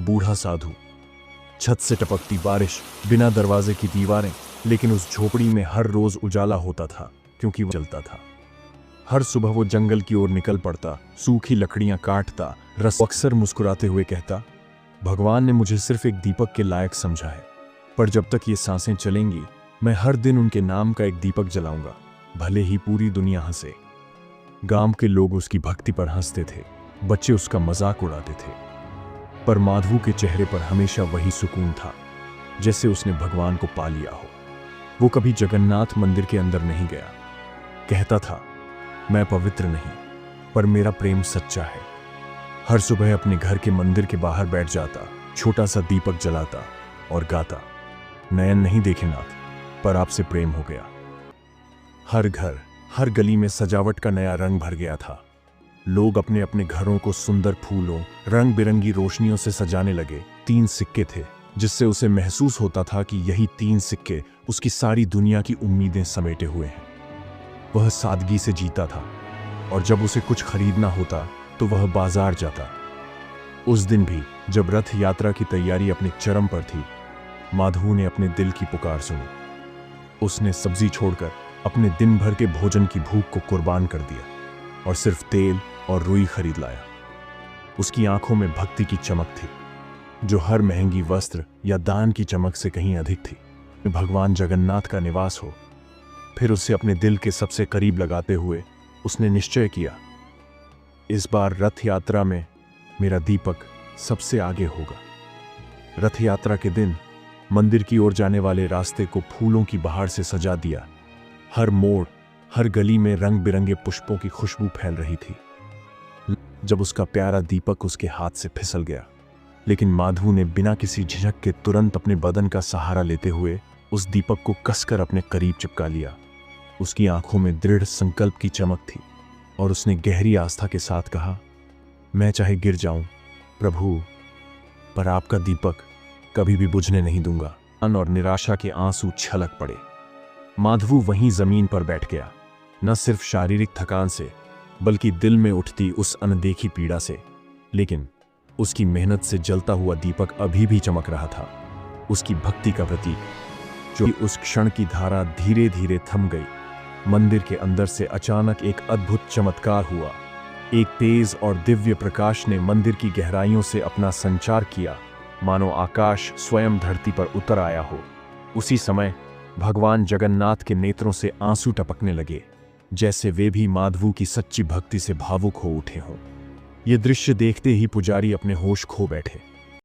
बूढ़ा साधु, छत से टपकती बारिश, बिना दरवाजे की दीवारें, लेकिन उस झोपड़ी में हर रोज उजाला होता था क्योंकि वो जलता था। हर सुबह वो जंगल की ओर निकल पड़ता, सूखी लकड़ियां काटता, अक्सर मुस्कुराते हुए कहता, भगवान ने मुझे सिर्फ एक दीपक के लायक समझा है, पर जब तक ये सांसें चलेंगी मैं हर दिन उनके नाम का एक दीपक जलाऊंगा, भले ही पूरी दुनिया हंसे। गांव के लोग उसकी भक्ति पर हंसते थे, बच्चे उसका मजाक उड़ाते थे, पर माधवू के चेहरे पर हमेशा वही सुकून था, जैसे उसने भगवान को पा लिया हो। वो कभी जगन्नाथ मंदिर के अंदर नहीं गया। कहता था, मैं पवित्र नहीं, पर मेरा प्रेम सच्चा है। हर सुबह अपने घर के मंदिर के बाहर बैठ जाता, छोटा सा दीपक जलाता और गाता, नयन नहीं देखे नाथ, पर आपसे प्रेम हो गया। हर घर, हर गली में सजावट का नया रंग भर गया था। लोग अपने अपने घरों को सुंदर फूलों, रंग बिरंगी रोशनियों से सजाने लगे। 3 सिक्के थे, जिससे उसे महसूस होता था कि यही 3 सिक्के उसकी सारी दुनिया की उम्मीदें समेटे हुए हैं। वह सादगी से जीता था, और जब उसे कुछ खरीदना होता तो वह बाजार जाता। उस दिन भी जब रथ यात्रा की तैयारी अपने चरम पर थी, माधवू ने अपने दिल की पुकार सुनी। उसने सब्जी छोड़कर अपने दिन भर के भोजन की भूख को कुर्बान कर दिया और सिर्फ तेल और रुई खरीद लाया। उसकी आंखों में भक्ति की चमक थी, जो हर महंगी वस्त्र या दान की चमक से कहीं अधिक थी। भगवान जगन्नाथ का निवास हो। फिर उसे अपने दिल के सबसे करीब लगाते हुए उसने निश्चय किया, इस बार रथ यात्रा में मेरा दीपक सबसे आगे होगा। रथ यात्रा के दिन मंदिर की ओर जाने वाले रास्ते को फूलों की बहार से सजा दिया। हर मोड़, हर गली में रंग बिरंगे पुष्पों की खुशबू फैल रही थी। जब उसका प्यारा दीपक उसके हाथ से फिसल गया, लेकिन माधवू ने बिना किसी झिझक के तुरंत अपने बदन का सहारा लेते हुए उस दीपक को कसकर अपने करीब चिपका लिया। उसकी आंखों में दृढ़ संकल्प की चमक थी और उसने गहरी आस्था के साथ कहा, मैं चाहे गिर जाऊं प्रभु, पर आपका दीपक कभी भी बुझने नहीं दूंगा। और निराशा के आंसू छलक पड़े। माधवू वहीं जमीन पर बैठ गया, न सिर्फ शारीरिक थकान से, बल्कि दिल में उठती उस अनदेखी पीड़ा से। लेकिन उसकी मेहनत से जलता हुआ दीपक अभी भी चमक रहा था, उसकी भक्ति का प्रतीक। जो उस क्षण की धारा धीरे धीरे थम गई। मंदिर के अंदर से अचानक एक अद्भुत चमत्कार हुआ। एक तेज और दिव्य प्रकाश ने मंदिर की गहराइयों से अपना संचार किया, मानो आकाश स्वयं धरती पर उतर आया हो। उसी समय भगवान जगन्नाथ के नेत्रों से आंसू टपकने लगे, जैसे वे भी माधवू की सच्ची भक्ति से भावुक हो उठे हों। ये दृश्य देखते ही पुजारी अपने होश खो बैठे।